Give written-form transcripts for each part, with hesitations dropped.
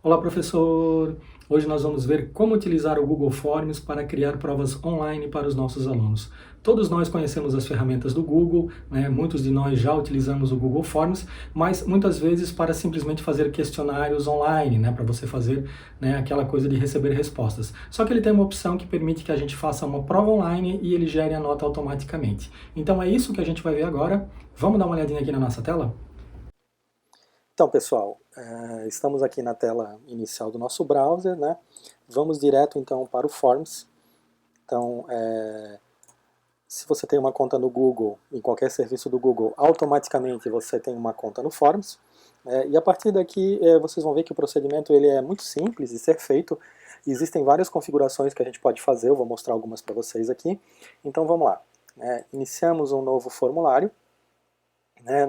Olá, professor! Hoje nós vamos ver como utilizar o Google Forms para criar provas online para os nossos alunos. Todos nós conhecemos as ferramentas do Google, né? Muitos de nós já utilizamos o Google Forms, mas muitas vezes para simplesmente fazer questionários online, né? Para você fazer, né, aquela coisa de receber respostas. Só que ele tem uma opção que permite que a gente faça uma prova online e ele gere a nota automaticamente. Então é isso que a gente vai ver agora. Vamos dar uma olhadinha aqui na nossa tela? Então, pessoal, estamos aqui na tela inicial do nosso browser, né? Vamos direto então para o Forms. Então, se você tem uma conta no Google, em qualquer serviço do Google, automaticamente você tem uma conta no Forms. E a partir daqui vocês vão ver que o procedimento ele é muito simples de ser feito. Existem várias configurações que a gente pode fazer, eu vou mostrar algumas para vocês aqui. Então vamos lá. Iniciamos um novo formulário.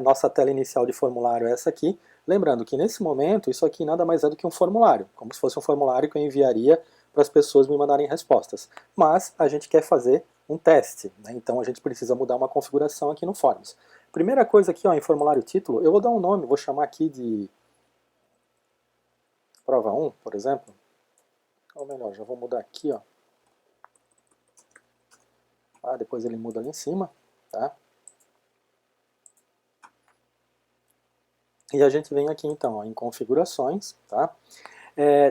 Nossa tela inicial de formulário é essa aqui. Lembrando que nesse momento isso aqui nada mais é do que um formulário, como se fosse um formulário que eu enviaria para as pessoas me mandarem respostas. Mas a gente quer fazer um teste, né? Então a gente precisa mudar uma configuração aqui no Forms. Primeira coisa aqui, ó, em formulário título, eu vou dar um nome, vou chamar aqui de prova 1, por exemplo. Ou melhor, já vou mudar aqui, ó. Depois ele muda ali em cima, tá? E a gente vem aqui então, ó, em configurações, tá?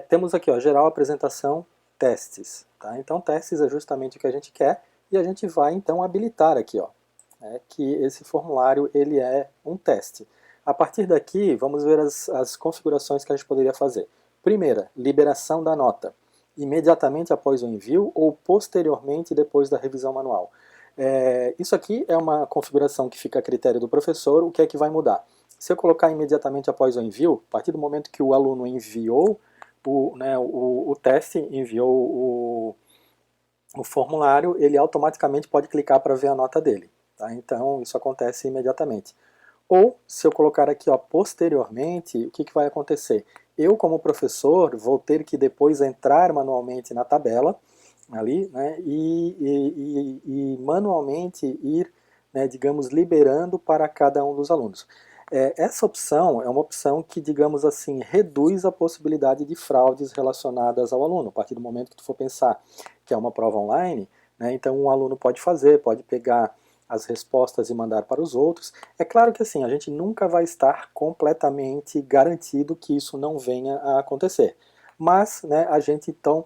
Temos aqui, ó, geral, apresentação, testes, tá? Então testes é justamente o que a gente quer e a gente vai então habilitar aqui, ó, que esse formulário ele é um teste. A partir daqui, vamos ver as configurações que a gente poderia fazer. Primeira, liberação da nota, imediatamente após o envio ou posteriormente depois da revisão manual. Isso aqui é uma configuração que fica a critério do professor, o que é que vai mudar? Se eu colocar imediatamente após o envio, a partir do momento que o aluno enviou o teste, enviou o formulário, ele automaticamente pode clicar para ver a nota dele. Tá? Então isso acontece imediatamente. Ou, se eu colocar aqui ó, posteriormente, o que vai acontecer? Eu, como professor, vou ter que depois entrar manualmente na tabela, ali, né, e manualmente ir, né, digamos, liberando para cada um dos alunos. Essa opção é uma opção que, digamos assim, reduz a possibilidade de fraudes relacionadas ao aluno. A partir do momento que tu for pensar que é uma prova online, né, então um aluno pode fazer, pode pegar as respostas e mandar para os outros. É claro que assim, a gente nunca vai estar completamente garantido que isso não venha a acontecer. Mas, né, a gente então,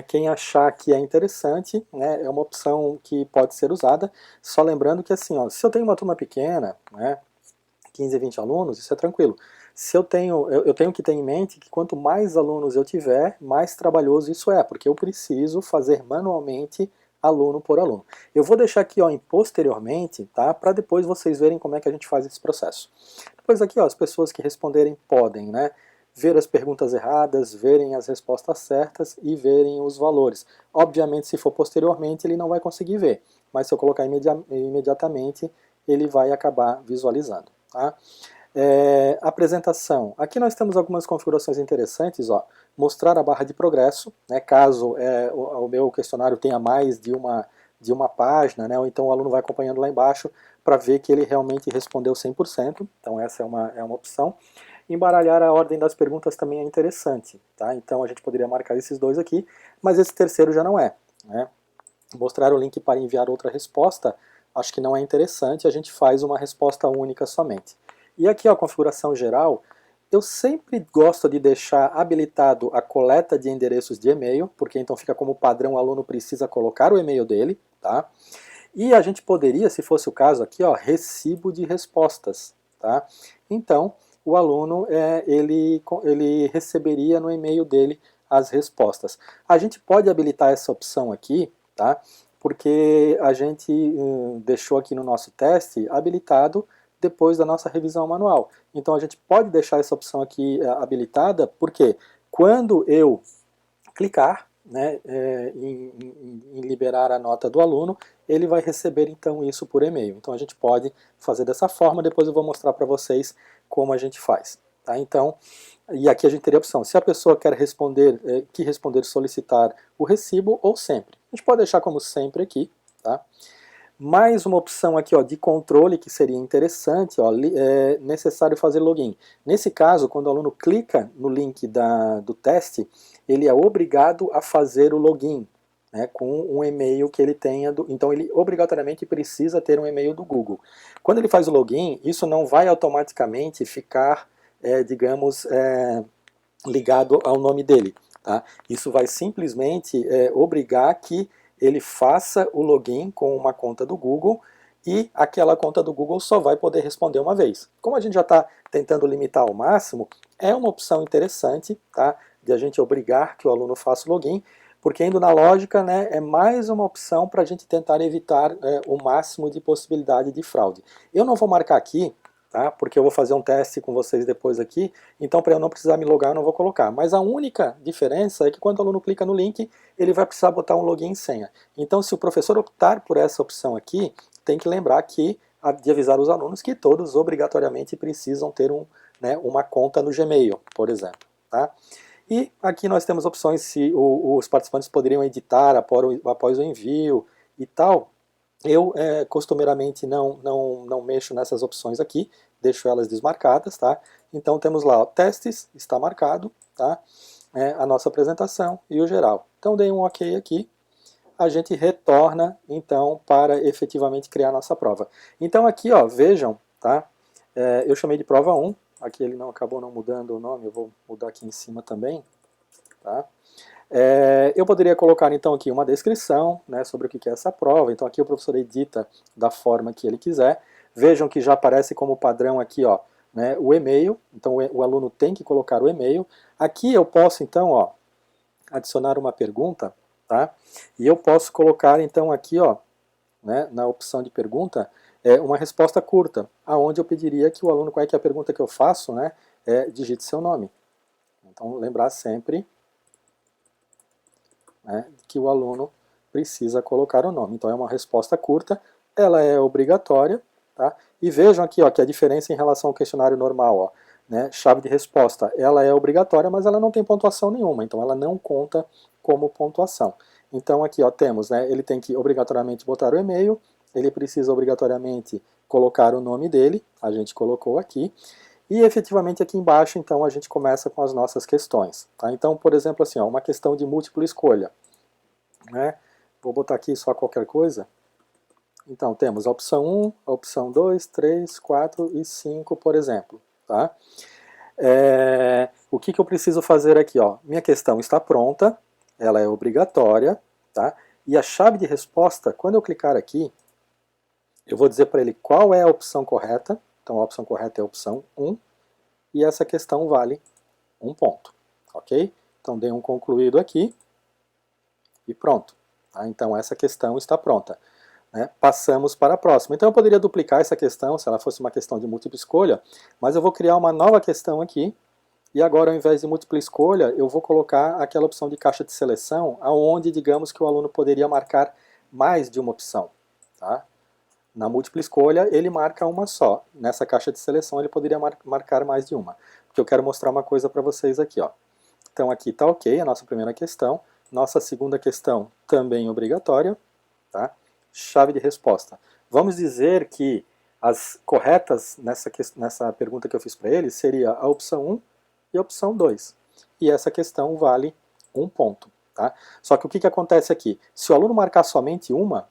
quem achar que é interessante, né, é uma opção que pode ser usada. Só lembrando que assim, ó, se eu tenho uma turma pequena, né, 15, 20 alunos, isso é tranquilo. Se eu tenho que ter em mente que quanto mais alunos eu tiver, mais trabalhoso isso é, porque eu preciso fazer manualmente aluno por aluno. Eu vou deixar aqui ó, em posteriormente, tá, para depois vocês verem como é que a gente faz esse processo. Depois aqui ó, as pessoas que responderem podem, né, ver as perguntas erradas, verem as respostas certas e verem os valores. Obviamente, se for posteriormente, ele não vai conseguir ver, mas se eu colocar imediatamente, ele vai acabar visualizando. Tá? Apresentação. Aqui nós temos algumas configurações interessantes. Ó. Mostrar a barra de progresso, né, caso o meu questionário tenha mais de uma página, né, ou então o aluno vai acompanhando lá embaixo para ver que ele realmente respondeu 100%. Então essa é uma opção. Embaralhar a ordem das perguntas também é interessante. Tá? Então a gente poderia marcar esses dois aqui, mas esse terceiro já não é. Né? Mostrar o link para enviar outra resposta, acho que não é interessante, a gente faz uma resposta única somente. E aqui ó, a configuração geral, eu sempre gosto de deixar habilitado a coleta de endereços de e-mail, porque então fica como padrão, o aluno precisa colocar o e-mail dele, tá? E a gente poderia, se fosse o caso aqui, ó, recibo de respostas, tá? Então, o aluno, ele receberia no e-mail dele as respostas. A gente pode habilitar essa opção aqui, tá? Porque a gente deixou aqui no nosso teste habilitado depois da nossa revisão manual. Então a gente pode deixar essa opção aqui habilitada, porque quando eu clicar, né, em liberar a nota do aluno, ele vai receber então isso por e-mail. Então a gente pode fazer dessa forma, depois eu vou mostrar para vocês como a gente faz. Tá? Então, e aqui a gente teria a opção, se a pessoa quer responder, solicitar o recibo ou sempre. A gente pode deixar como sempre aqui, tá? Mais uma opção aqui, ó, de controle que seria interessante, ó, é necessário fazer login. Nesse caso, quando o aluno clica no link do teste, ele é obrigado a fazer o login, né, com um e-mail que ele tenha, então ele obrigatoriamente precisa ter um e-mail do Google. Quando ele faz o login, isso não vai automaticamente ficar, digamos, ligado ao nome dele. Tá? Isso vai simplesmente obrigar que ele faça o login com uma conta do Google e aquela conta do Google só vai poder responder uma vez. Como a gente já está tentando limitar ao máximo, é uma opção interessante, tá, de a gente obrigar que o aluno faça o login, porque indo na lógica, né, é mais uma opção para a gente tentar evitar o máximo de possibilidade de fraude. Eu não vou marcar aqui, tá, porque eu vou fazer um teste com vocês depois aqui, então para eu não precisar me logar eu não vou colocar. Mas a única diferença é que quando o aluno clica no link, ele vai precisar botar um login e senha. Então se o professor optar por essa opção aqui, tem que lembrar de avisar os alunos que todos obrigatoriamente precisam ter uma conta no Gmail, por exemplo. Tá? E aqui nós temos opções se os participantes poderiam editar após o envio e tal. Eu costumeiramente não mexo nessas opções aqui, deixo elas desmarcadas, tá? Então temos lá, ó, testes, está marcado, tá? A nossa apresentação e o geral. Então dei um OK aqui, a gente retorna então para efetivamente criar a nossa prova. Então aqui, ó, vejam, tá? Eu chamei de prova 1, aqui ele acabou não mudando o nome, eu vou mudar aqui em cima também, tá? Eu poderia colocar então aqui uma descrição, né, sobre o que é essa prova, então aqui o professor edita da forma que ele quiser. Vejam que já aparece como padrão aqui, ó, né, o e-mail, então o aluno tem que colocar o e-mail. Aqui eu posso então, ó, adicionar uma pergunta, tá? E eu posso colocar então aqui, ó, né, na opção de pergunta, uma resposta curta, aonde eu pediria que o aluno, qual é que é a pergunta que eu faço, né, digite seu nome. Então lembrar sempre, né, que o aluno precisa colocar o nome. Então é uma resposta curta, ela é obrigatória, tá? E vejam aqui, ó, que a diferença em relação ao questionário normal, ó, né, chave de resposta, ela é obrigatória, mas ela não tem pontuação nenhuma, então ela não conta como pontuação. Então aqui, ó, temos, né, ele tem que obrigatoriamente botar o e-mail, ele precisa obrigatoriamente colocar o nome dele, a gente colocou aqui, e efetivamente aqui embaixo, então, a gente começa com as nossas questões. Tá? Então, por exemplo, assim, ó, uma questão de múltipla escolha. Né? Vou botar aqui só qualquer coisa. Então, temos a opção 1, a opção 2, 3, 4 e 5, por exemplo. Tá? O que eu preciso fazer aqui? Ó? Minha questão está pronta, ela é obrigatória, tá? E a chave de resposta, quando eu clicar aqui, eu vou dizer para ele qual é a opção correta. Então a opção correta é a opção 1, e essa questão vale 1 ponto, ok? Então dei um concluído aqui, e pronto. Tá? Então essa questão está pronta. Né? Passamos para a próxima. Então eu poderia duplicar essa questão, se ela fosse uma questão de múltipla escolha, mas eu vou criar uma nova questão aqui, e agora ao invés de múltipla escolha, eu vou colocar aquela opção de caixa de seleção, aonde digamos que o aluno poderia marcar mais de uma opção. Tá? Na múltipla escolha, ele marca uma só. Nessa caixa de seleção, ele poderia marcar mais de uma. Porque eu quero mostrar uma coisa para vocês aqui. Ó. Então, aqui está ok, a nossa primeira questão. Nossa segunda questão, também obrigatória. Tá? Chave de resposta. Vamos dizer que as corretas nessa pergunta que eu fiz para ele seria a opção 1 e a opção 2. E essa questão vale 1 ponto. Tá? Só que o que acontece aqui? Se o aluno marcar somente uma,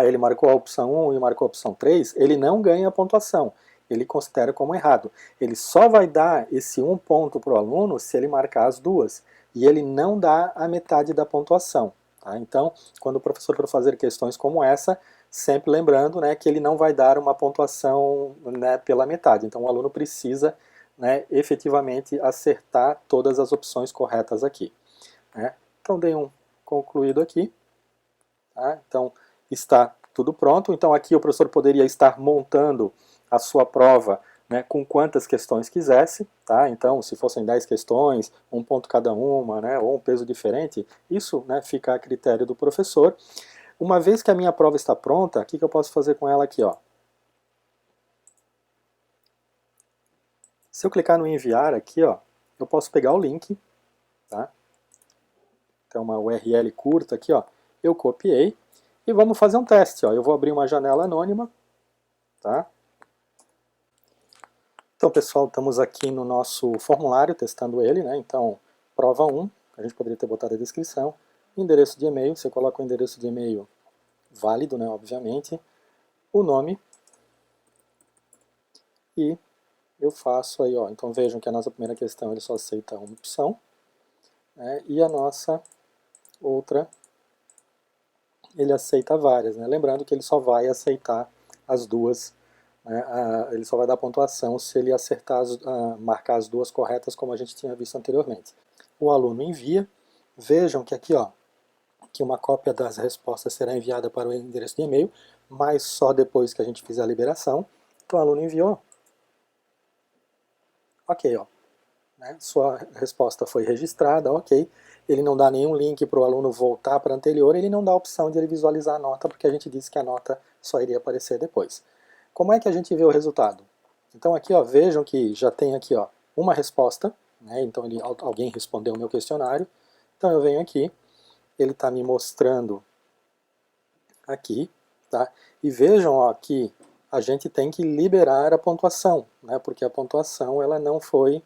ele marcou a opção 1 e marcou a opção 3, ele não ganha a pontuação, ele considera como errado. Ele só vai dar esse 1 ponto para o aluno se ele marcar as duas, e ele não dá a metade da pontuação. Tá? Então, quando o professor for fazer questões como essa, sempre lembrando, né, que ele não vai dar uma pontuação, né, pela metade. Então o aluno precisa, né, efetivamente acertar todas as opções corretas aqui. Né? Então dei um concluído aqui. Tá? Então, está tudo pronto. Então aqui o professor poderia estar montando a sua prova, né, com quantas questões quisesse. Tá? Então, se fossem 10 questões, 1 ponto cada uma, né, ou um peso diferente, isso, né, fica a critério do professor. Uma vez que a minha prova está pronta, o que eu posso fazer com ela aqui? Ó? Se eu clicar no enviar aqui, ó, eu posso pegar o link. Tá? Então uma URL curta aqui, ó, eu copiei. E vamos fazer um teste. Ó. Eu vou abrir uma janela anônima. Tá? Então, pessoal, estamos aqui no nosso formulário, testando ele, né? Então, prova 1, a gente poderia ter botado a descrição. Endereço de e-mail, você coloca o endereço de e-mail válido, né, obviamente. O nome. E eu faço aí, ó. Então vejam que a nossa primeira questão ele só aceita uma opção. Né, e a nossa outra, ele aceita várias, né? Lembrando que ele só vai aceitar as duas, né, ele só vai dar pontuação se ele acertar, marcar as duas corretas, como a gente tinha visto anteriormente. O aluno envia, vejam que aqui, ó, que uma cópia das respostas será enviada para o endereço de e-mail, mas só depois que a gente fizer a liberação. Então o aluno enviou, ok, ó, né, sua resposta foi registrada, ok. Ele não dá nenhum link para o aluno voltar para a anterior, ele não dá a opção de ele visualizar a nota, porque a gente disse que a nota só iria aparecer depois. Como é que a gente vê o resultado? Então aqui, ó, vejam que já tem aqui, ó, uma resposta, né, então alguém respondeu o meu questionário, então eu venho aqui, ele está me mostrando aqui, tá? E vejam, ó, que a gente tem que liberar a pontuação, né, porque a pontuação ela não foi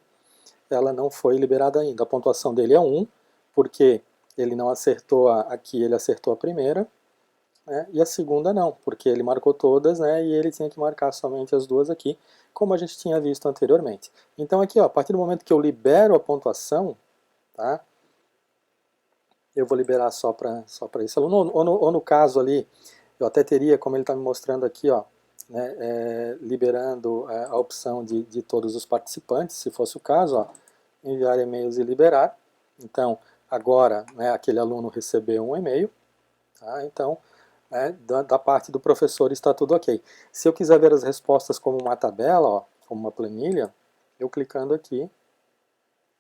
liberada ainda. A pontuação dele é 1, porque ele não acertou aqui, ele acertou a primeira, né, e a segunda não, porque ele marcou todas, né, e ele tinha que marcar somente as duas aqui, como a gente tinha visto anteriormente. Então aqui, ó, a partir do momento que eu libero a pontuação, tá, eu vou liberar só para esse aluno, ou no caso ali, eu até teria, como ele está me mostrando aqui, ó, né, liberando a opção de todos os participantes, se fosse o caso, ó, enviar e-mails e liberar. Então, agora, né, aquele aluno recebeu um e-mail, tá? Então, da parte do professor está tudo ok. Se eu quiser ver as respostas como uma tabela, ó, como uma planilha, eu clicando aqui,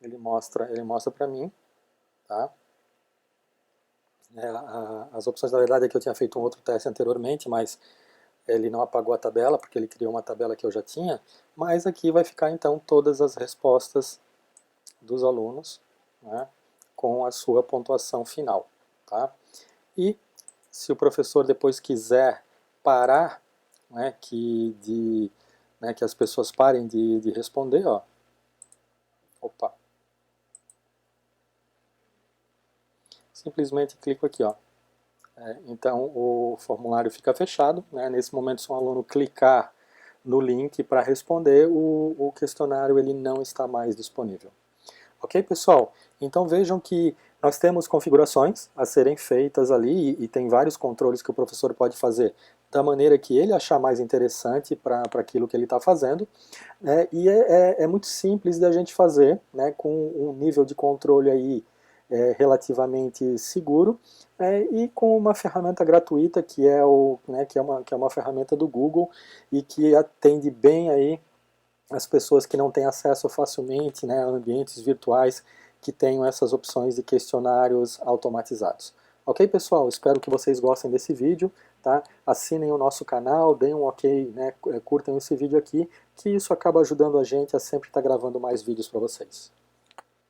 ele mostra para mim, tá? As opções, na verdade, é que eu tinha feito um outro teste anteriormente, mas ele não apagou a tabela, porque ele criou uma tabela que eu já tinha, mas aqui vai ficar então todas as respostas dos alunos, né, com a sua pontuação final. Tá? E se o professor depois quiser parar, né, que as pessoas parem de responder, ó, opa, simplesmente clico aqui, ó. Então o formulário fica fechado, né? Nesse momento, se um aluno clicar no link para responder, o questionário ele não está mais disponível. Ok, pessoal? Então vejam que nós temos configurações a serem feitas ali e tem vários controles que o professor pode fazer da maneira que ele achar mais interessante para aquilo que ele está fazendo, né? E é muito simples da gente fazer, né, com um nível de controle aí relativamente seguro, e com uma ferramenta gratuita que é uma ferramenta do Google e que atende bem aí as pessoas que não têm acesso facilmente, né, a ambientes virtuais que tenham essas opções de questionários automatizados. Ok, pessoal? Espero que vocês gostem desse vídeo. Tá? Assinem o nosso canal, deem um ok, né, curtam esse vídeo aqui, que isso acaba ajudando a gente a sempre estar gravando mais vídeos para vocês.